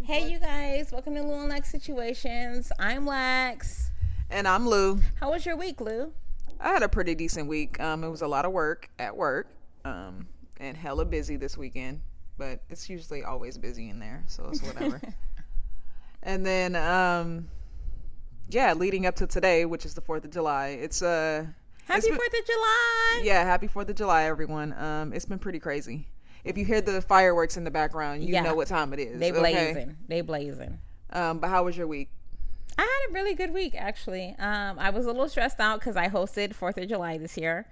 Hey, you guys, welcome to Lou&Lex Situations. I'm Lex. And I'm Lou. How was your week, Lou? I had a pretty decent week. It was a lot of work at work, and hella busy this weekend. But it's usually always busy in there, so it's whatever. And then, leading up to today, which is the 4th of July, Happy 4th of July! Yeah, happy 4th of July, everyone. It's been pretty crazy. If you hear the fireworks in the background, you know what time it is. They blazing. Okay? They blazing. But how was your week? I had a really good week, actually. I was a little stressed out because I hosted 4th of July this year.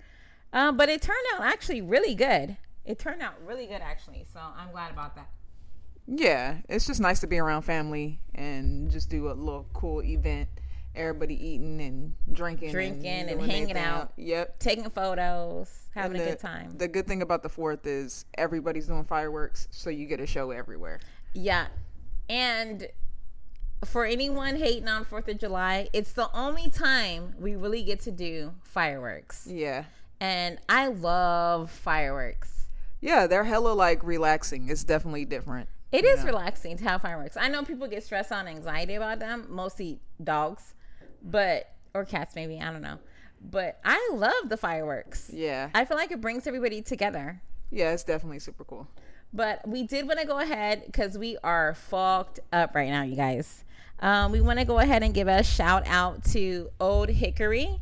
But it turned out actually really good. Actually. So I'm glad about that. Yeah, it's just nice to be around family and just do a little cool event. Everybody eating and drinking and hanging out. Yep. Taking photos, having a good time. The good thing about the 4th is everybody's doing fireworks, so you get a show everywhere. Yeah. And for anyone hating on 4th of July, it's the only time we really get to do fireworks. Yeah. And I love fireworks. Yeah, they're hella relaxing. It's definitely different. It is relaxing to have fireworks. I know people get stressed out and anxiety about them, mostly dogs, or cats maybe, I don't know. But I love the fireworks. Yeah. I feel like it brings everybody together. Yeah, it's definitely super cool. But we did want to go ahead because we are fucked up right now, you guys. We want to go ahead and give a shout out to Old Hickory.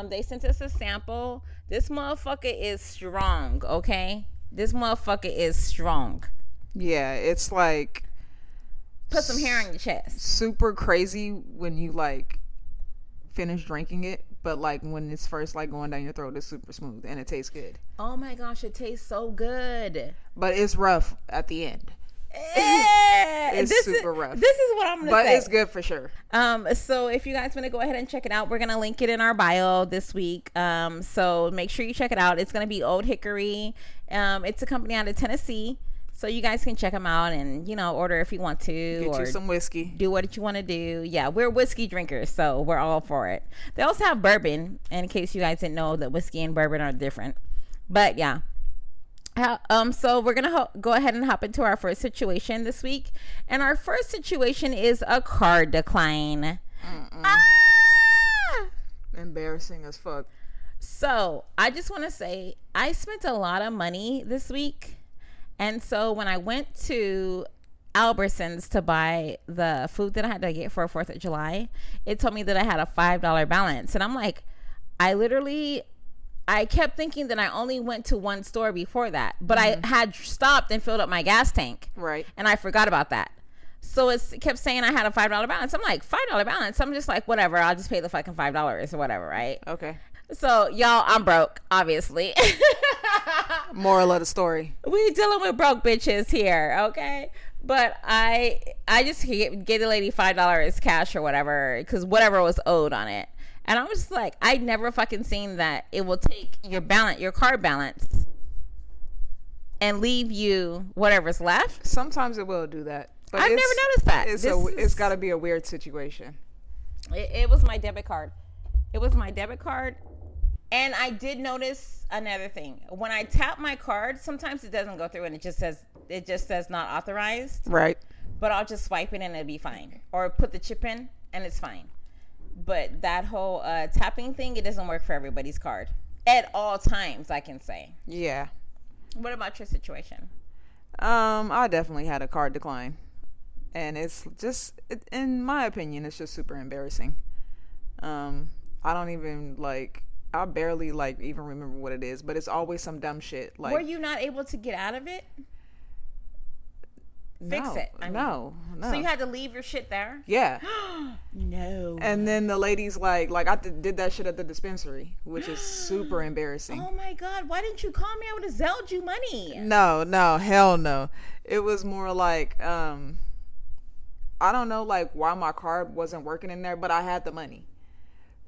They sent us a sample. This motherfucker is strong, okay? This motherfucker is strong. Yeah, it's like put some hair on your chest. Super crazy when you finish drinking it, but when it's first going down your throat, it's super smooth and it tastes good. Oh my gosh, it tastes so good. But it's rough at the end. It's super rough. This is what I'm gonna say. But it's good for sure. So if you guys want to go ahead and check it out, we're gonna link it in our bio this week. So make sure you check it out. It's gonna be Old Hickory. It's a company out of Tennessee. So you guys can check them out and, order if you want to. Get you some whiskey. Do what you want to do. Yeah, we're whiskey drinkers, so we're all for it. They also have bourbon, in case you guys didn't know that whiskey and bourbon are different. But, yeah. So we're going to go ahead and hop into our first situation this week. And our first situation is a card decline. Embarrassing as fuck. So I just want to say I spent a lot of money this week. And so when I went to Albertsons to buy the food that I had to get for 4th of July, it told me that I had a $5 balance. And I'm like, I kept thinking that I only went to one store before that. But I had stopped and filled up my gas tank. Right. And I forgot about that. So it kept saying I had a $5 balance. I'm like, $5 balance? I'm just like, whatever. I'll just pay the fucking $5 or whatever, right? Okay. So, y'all, I'm broke, obviously. Moral of the story. We dealing with broke bitches here, okay? But I just gave the lady $5 cash or whatever, because whatever was owed on it. And I was just like, I'd never fucking seen that it will take your card balance and leave you whatever's left. Sometimes it will do that. But I've never noticed that. It's got to be a weird situation. It was my debit card. It was my debit card. And I did notice another thing. When I tap my card, sometimes it doesn't go through and it just says not authorized. Right. But I'll just swipe it and it'll be fine. Or put the chip in and it's fine. But that whole tapping thing, it doesn't work for everybody's card. At all times, I can say. Yeah. What about your situation? I definitely had a card decline. And it's just, in my opinion, it's just super embarrassing. I don't even I barely even remember what it is, but it's always some dumb shit. Were you not able to get out of it? Fix it. No. So you had to leave your shit there? Yeah. No. And then the lady's like I did that shit at the dispensary, which is super embarrassing. Oh my God. Why didn't you call me? I would have zelled you money. No, hell no. It was more I don't know why my card wasn't working in there, but I had the money.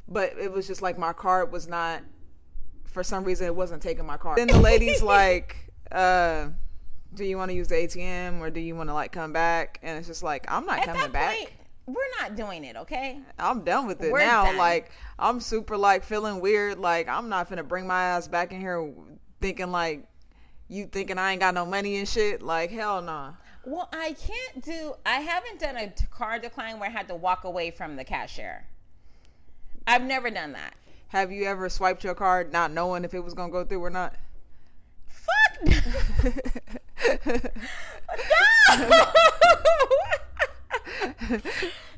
But it was just my card was not, for some reason, it wasn't taking my card. Then the lady's do you want to use the ATM or do you want to come back? And it's just I'm not coming back. Point, we're not doing it, okay? I'm done with it now. Done. I'm super feeling weird. I'm not finna bring my ass back in here thinking you thinking I ain't got no money and shit. Hell no. Well, I haven't done a card decline where I had to walk away from the cashier. I've never done that. Have you ever swiped your card not knowing if it was going to go through or not? Fuck no.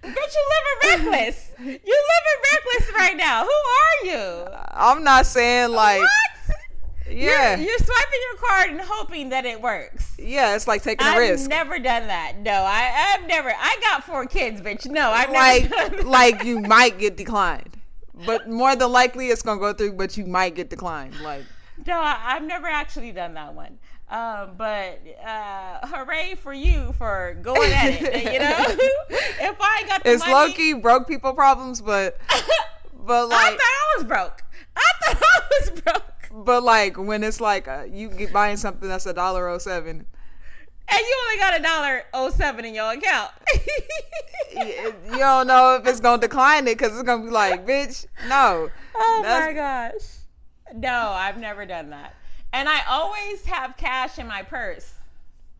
Bitch, you living reckless. You living reckless right now. Who are you? I'm not saying like... What? Yeah. You're swiping your card and hoping that it works. Yeah, it's like taking a risk. I've never done that. No, I've never. I got 4 kids, bitch. No, I've never done that. Like you might get declined. But more than likely it's going to go through, but you might get declined. Like, no, I've never actually done that one. But hooray for you for going at it. You know, if I got the it's money, low key broke people problems, but like I thought I was broke. But like when it's like you get buying something that's $1.07, and you only got $1.07 in your account. You don't know if it's gonna decline it because it's gonna be like, bitch, no. Oh my gosh. No, I've never done that. And I always have cash in my purse.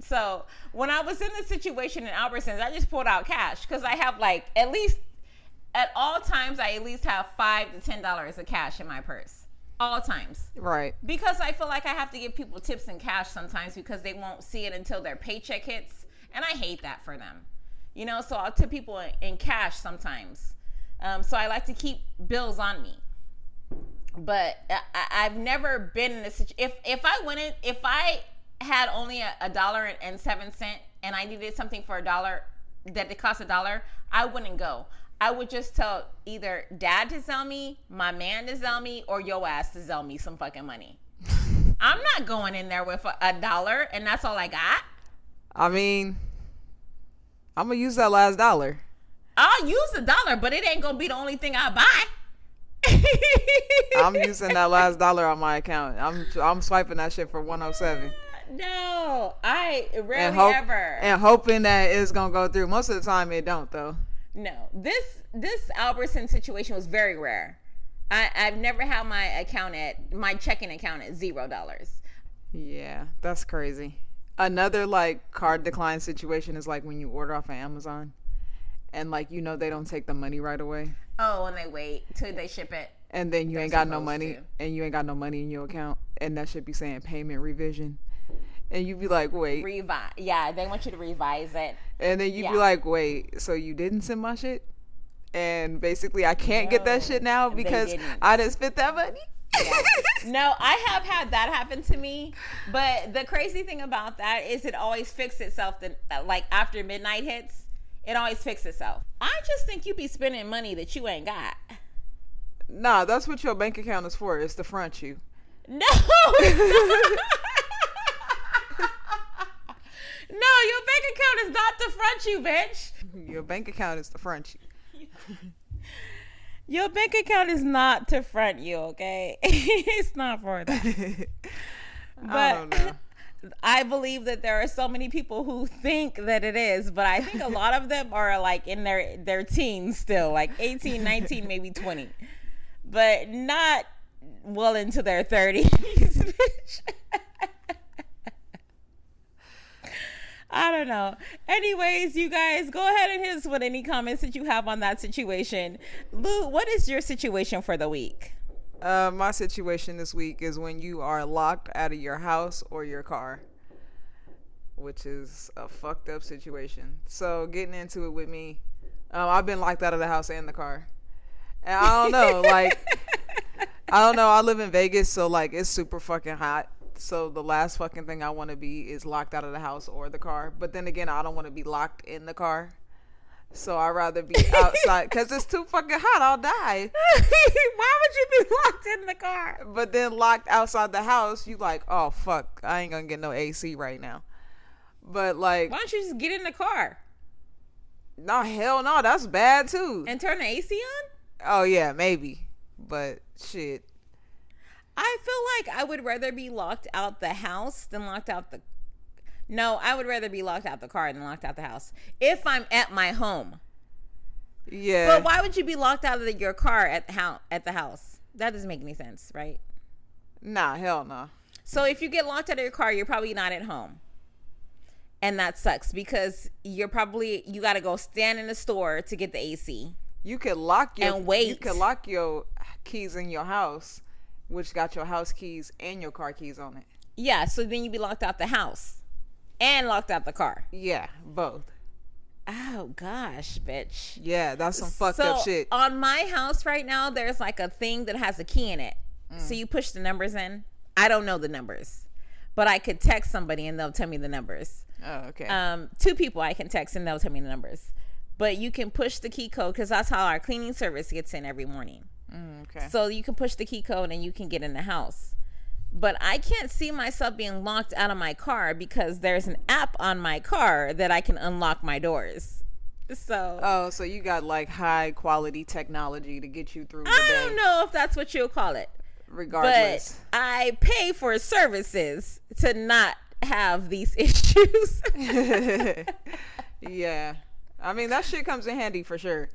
So when I was in the situation in Albertsons, I just pulled out cash because I have like at all times I at least have $5 to $10 of cash in my purse. All times. Right. Because I feel like I have to give people tips in cash sometimes because they won't see it until their paycheck hits. And I hate that for them. You know, so I'll tip people in cash sometimes. So I like to keep bills on me. But I've never been in a situation. If I had only $1.07 and I needed something for $1 that it cost $1, I wouldn't go. I would just tell either dad to sell me, my man to sell me, or your ass to sell me some fucking money. I'm not going in there with $1 and that's all I got. I mean, I'm going to use that last dollar. I'll use $1, but it ain't going to be the only thing I buy. I'm using that last dollar on my account. I'm swiping that shit for 107. No, I rarely ever. And hoping that it's going to go through. Most of the time it don't though. No, this Albertson situation was very rare. I've never had my checking account at $0. Yeah, that's crazy. Another like card decline situation is like when you order off of Amazon and like they don't take the money right away. Oh, and they wait till they ship it. And then you ain't got no money and you ain't got no money in your account and that should be saying payment revision. And you be like, wait. Yeah, they want you to revise it. And then you be like, wait, so you didn't send my shit? And basically I can't get that shit now because I didn't spent that money? Yeah. No, I have had that happen to me. But the crazy thing about that is it always fixes itself. Like after midnight hits, it always fixes itself. I just think you be spending money that you ain't got. Nah, that's what your bank account is for. It's to front you. No, it's not. No, your bank account is not to front you, bitch. Your bank account is to front you. Your bank account is not to front you, okay? It's not for that. But I don't know. I believe that there are so many people who think that it is, but I think a lot of them are like in their teens still, like 18, 19, maybe 20. But not well into their 30s, bitch. I don't know. Anyways, you guys, go ahead and hit us with any comments that you have on that situation. Lou, what is your situation for the week? My situation this week is when you are locked out of your house or your car, which is a fucked up situation. So getting into it with me, I've been locked out of the house and the car. And I don't know, I live in Vegas, so like it's super fucking hot. So the last fucking thing I want to be is locked out of the house or the car. But then again, I don't want to be locked in the car. So I'd rather be outside because it's too fucking hot. I'll die. Why would you be locked in the car? But then locked outside the house, you like, oh, fuck. I ain't going to get no AC right now. But like. Why don't you just get in the car? No, hell no. That's bad too. And turn the AC on? Oh, yeah, maybe. But shit. I feel like I would rather be locked out the house than locked out the... No, I would rather be locked out the car than locked out the house. If I'm at my home. Yeah. But why would you be locked out of your car at the house? That doesn't make any sense, right? Nah, hell no. So if you get locked out of your car, you're probably not at home. And that sucks because you got to go stand in the store to get the AC. You could lock your and wait. You could lock your keys in your house, which got your house keys and your car keys on it. Yeah, so then you'd be locked out the house and locked out the car. Yeah, both. Oh gosh, bitch. Yeah, that's some fucked up shit. On my house right now, there's like a thing that has a key in it. So you push the numbers in. I don't know the numbers, but I could text somebody and they'll tell me the numbers. Oh, okay. 2 people I can text and they'll tell me the numbers. But you can push the key code because that's how our cleaning service gets in every morning. Okay. So you can push the key code and you can get in the house. But I can't see myself being locked out of my car because there's an app on my car that I can unlock my doors. So so you got like high quality technology to get you through the I day. don't know if that's what you'll call it. Regardless. But I pay for services to not have these issues. Yeah. I mean, that shit comes in handy for sure.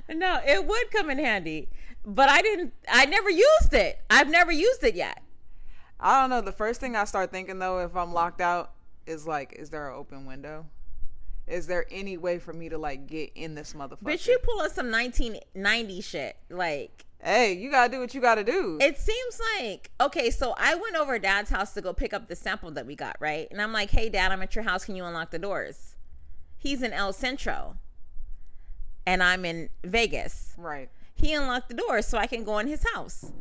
No, it would come in handy. But I never used it. I've never used it yet. I don't know. The first thing I start thinking though, if I'm locked out, is like, is there an open window? Is there any way for me to like get in this motherfucker? Bitch, you pull up some 1990 shit. Like, hey, you gotta do what you gotta do. it seems like, okay, so I went over Dad's house to go pick up the sample that we got, right? And I'm like, hey, Dad, I'm at your house. Can you unlock the doors? He's in El Centro. And I'm in Vegas. Right. He unlocked the doors so I can go in his house.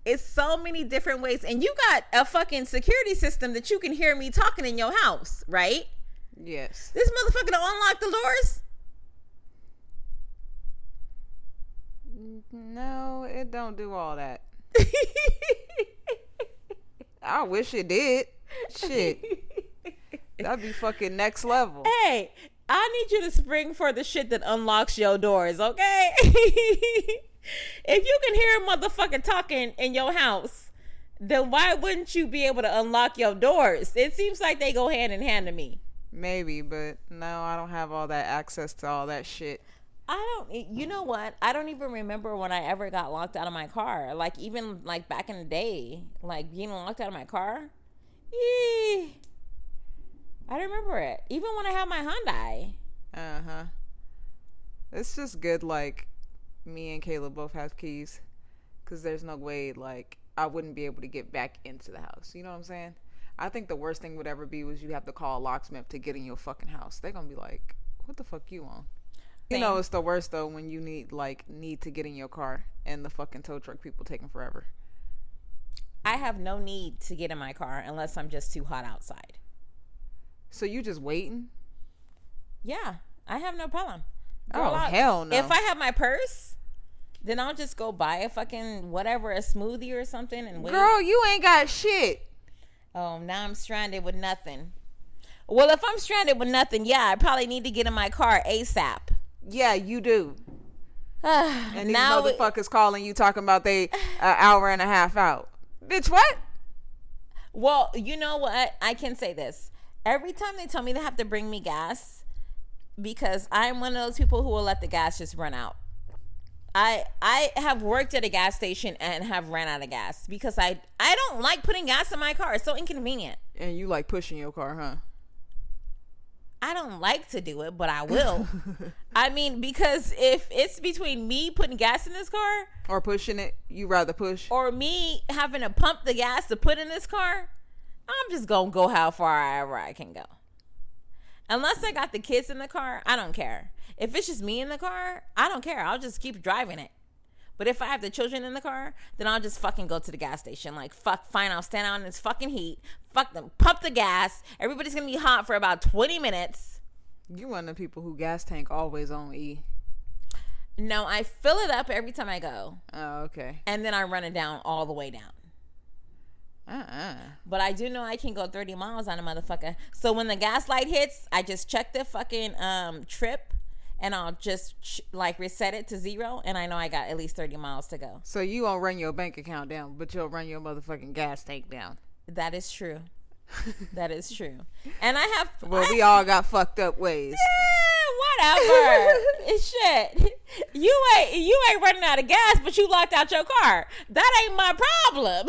It's so many different ways. And you got a fucking security system that you can hear me talking in your house, right? Yes. This motherfucker don't unlock the doors? No, it don't do all that. I wish it did. Shit. That'd be fucking next level. Hey, I need you to spring for the shit that unlocks your doors, okay? If you can hear a motherfucker talking in your house, then why wouldn't you be able to unlock your doors? It seems like they go hand in hand to me. Maybe, but no, I don't have all that access to all that shit. You know what? I don't even remember when I ever got locked out of my car. Like, even like back in the day, like being locked out of my car. I don't remember it. Even when I had my Hyundai. Uh-huh. It's just good, like, me and Caleb both have keys. Because there's no way, like, I wouldn't be able to get back into the house. You know what I'm saying? I think the worst thing would ever be was you have to call a locksmith to get in your fucking house. They're gonna be like, what the fuck you on? You know, it's the worst, though, when you need to get in your car and the fucking tow truck people taking forever. I have no need to get in my car unless I'm just too hot outside. So you just waiting? Yeah, I have no problem. Girl, hell no. If I have my purse, then I'll just go buy a fucking whatever, a smoothie or something and wait. Girl, you ain't got shit. Oh, now I'm stranded with nothing. Well, if I'm stranded with nothing, yeah, I probably need to get in my car ASAP. Yeah, you do. And these motherfuckers calling you talking about they an hour and a half out. Bitch, what? Well, you know what? I can say this. Every time they tell me they have to bring me gas, because I'm one of those people who will let the gas just run out. I have worked at a gas station and have ran out of gas because I don't like putting gas in my car. It's so inconvenient. And you like pushing your car, huh? I don't like to do it, but I will. I mean, because if it's between me putting gas in this car or pushing it, you rather push, or me having to pump the gas to put in this car, I'm just gonna go how far ever I can go. Unless I got the kids in the car, I don't care. If it's just me in the car, I don't care. I'll just keep driving it. But if I have the children in the car, then I'll just fucking go to the gas station. Like, fuck, fine, I'll stand out in this fucking heat. Fuck them. Pump the gas. Everybody's going to be hot for about 20 minutes. You one of the people who gas tank always on E. No, I fill it up every time I go. Oh, okay. And then I run it down all the way down. But I do know I can go 30 miles on a motherfucker. So when the gas light hits, I just check the fucking trip. And I'll just reset it to 0, and I know I got at least 30 miles to go. So you won't run your bank account down, but you'll run your motherfucking gas tank down. That is true. That is true. And I have. Well, we all got fucked up ways. Yeah, whatever. Shit. You ain't running out of gas, but you locked out your car. That ain't my problem.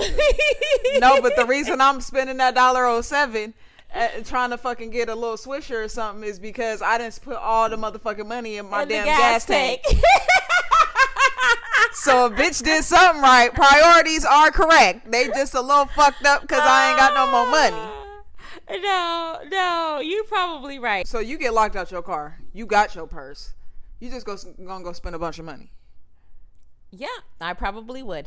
No, but the reason I'm spending that $1.07 trying to fucking get a little Swisher or something is because I didn't put all the motherfucking money in my damn gas tank. So a bitch did something right. Priorities are correct. They just a little fucked up because I ain't got no more money. No, you probably right. So you get locked out your car. You got your purse. You just gonna go spend a bunch of money. Yeah, I probably would.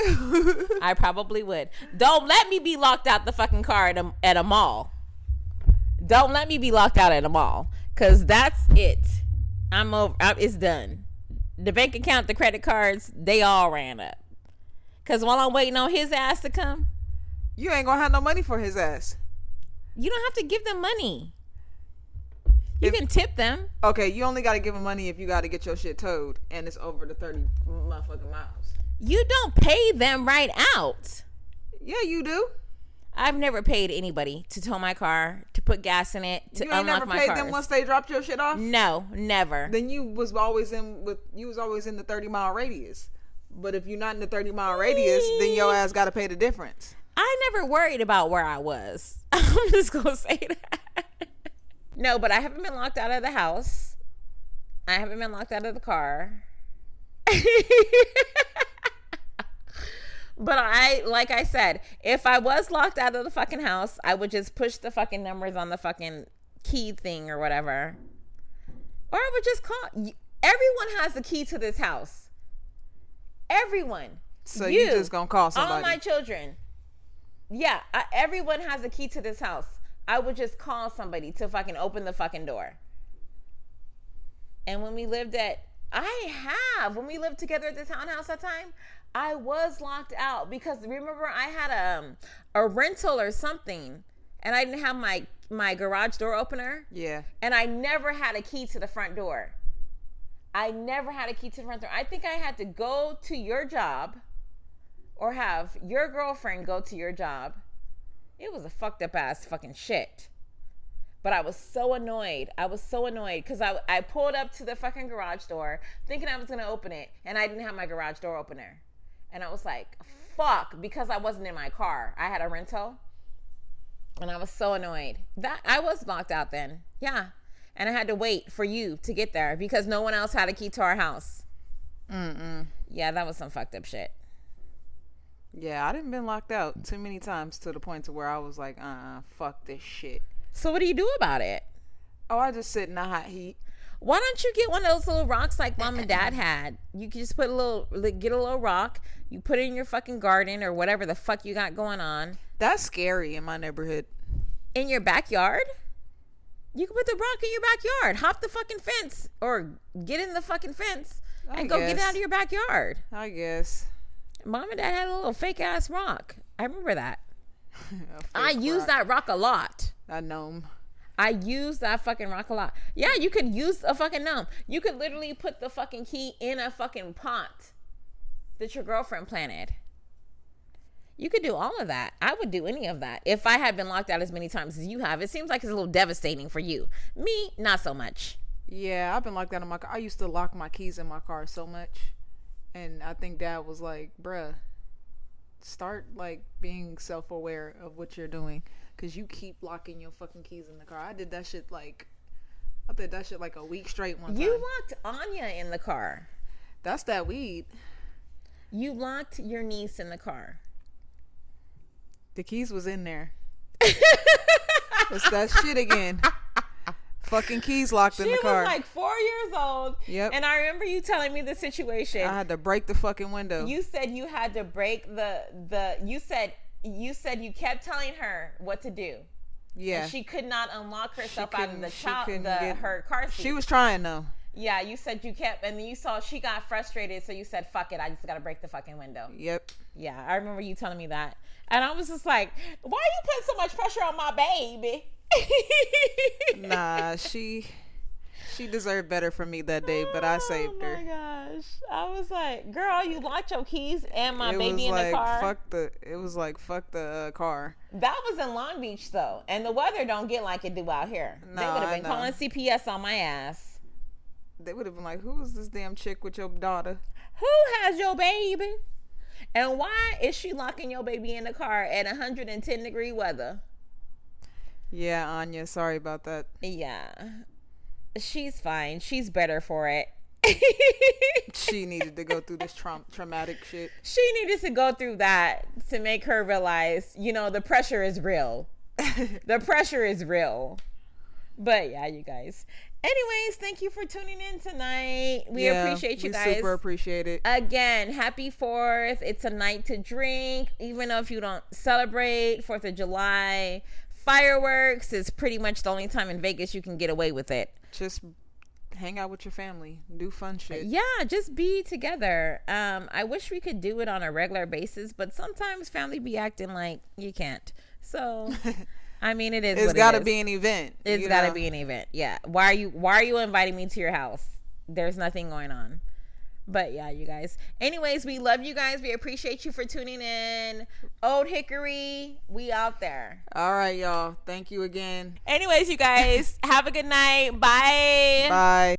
I probably would. Don't let me be locked out the fucking car at a mall. Don't let me be locked out at a mall. Because that's it. I'm over. It's done. The bank account, the credit cards, they all ran up. Because while I'm waiting on his ass to come. You ain't gonna have no money for his ass. You don't have to give them money. You can tip them. Okay, you only got to give them money if you got to get your shit towed and it's over the 30 motherfucking miles. You don't pay them right out. Yeah, you do. I've never paid anybody to tow my car, to put gas in it, to unlock my car. You ain't never paid them once they dropped your shit off? No, never. Then you was always in the 30-mile radius. But if you're not in the 30-mile radius, then your ass got to pay the difference. I never worried about where I was. I'm just going to say that. No, but I haven't been locked out of the house. I haven't been locked out of the car. But like I said, if I was locked out of the fucking house, I would just push the fucking numbers on the fucking key thing or whatever. Or I would just call. Everyone has the key to this house. Everyone. So you just gonna call somebody. All my children. Yeah, everyone has a key to this house. I would just call somebody to fucking open the fucking door. And when we lived when we lived together at the townhouse that time, I was locked out because remember I had a rental or something and I didn't have my garage door opener. Yeah. And I never had a key to the front door. I think I had to go to your job or have your girlfriend go to your job. It was a fucked up ass fucking shit. But I was so annoyed. Because I pulled up to the fucking garage door thinking I was going to open it. And I didn't have my garage door opener. And I was like, fuck. Because I wasn't in my car. I had a rental. And I was so annoyed. That I was locked out then. Yeah. And I had to wait for you to get there. Because no one else had a key to our house. Yeah, that was some fucked up shit. Yeah, I done been locked out too many times to the point to where I was like, fuck this shit. So what do you do about it? Oh, I just sit in the hot heat. Why don't you get one of those little rocks like mom and dad had? You can just get a little rock. You put it in your fucking garden or whatever the fuck you got going on. That's scary in my neighborhood. In your backyard? You can put the rock in your backyard. Hop the fucking fence or get in the fucking fence and go get it out of your backyard. I guess. Mom and dad had a little fake ass rock. I remember that. I used that rock a lot. That gnome. I used that fucking rock a lot. Yeah, you could use a fucking gnome. You could literally put the fucking key in a fucking pot that your girlfriend planted. You could do all of that. I would do any of that if I had been locked out as many times as you have. It seems like it's a little devastating for you. Me, not so much. Yeah, I've been locked out of my car. I used to lock my keys in my car so much. And I think Dad was like, bruh, start like being self-aware of what you're doing. Because you keep locking your fucking keys in the car. I did that shit like a week straight one time. You locked Anya in the car. That's that weed. You locked your niece in the car. The keys was in there. It's that shit again. Fucking keys locked in the car. She was like 4 years old. Yep. And I remember you telling me the situation. I had to break the fucking window. You said you had to break you said you kept telling her what to do. Yeah. And she could not unlock herself out of her car seat. She was trying though. Yeah, you said you kept, and then you saw she got frustrated, so you said, fuck it, I just gotta break the fucking window. Yep. Yeah, I remember you telling me that. And I was just like, why are you putting so much pressure on my baby? Nah, she deserved better from me that day, but I saved her. Oh my gosh. I was like, girl, you locked your keys and my baby in the car. It was like, fuck the car. That was in Long Beach though. And the weather don't get like it do out here. No, they would have been calling CPS on my ass. They would have been like, who is this damn chick with your daughter? Who has your baby? And why is she locking your baby in the car at 110-degree weather? Yeah, Anya, sorry about that. Yeah. She's fine. She's better for it. She needed to go through this traumatic shit. She needed to go through that to make her realize, the pressure is real. The pressure is real. But yeah, you guys. Anyways, thank you for tuning in tonight. We appreciate you guys. We super appreciate it. Again, happy 4th. It's a night to drink. Even though if you don't celebrate 4th of July, fireworks is pretty much the only time in Vegas you can get away with it. Just hang out with your family. Do fun shit. Yeah, just be together. I wish we could do it on a regular basis, but sometimes family be acting like you can't. So... I mean, it is. It's got to be an event. It's got to be an event. Yeah. Why are you inviting me to your house? There's nothing going on. But yeah, you guys. Anyways, we love you guys. We appreciate you for tuning in. Old Hickory, we out there. All right, y'all. Thank you again. Anyways, you guys, have a good night. Bye. Bye.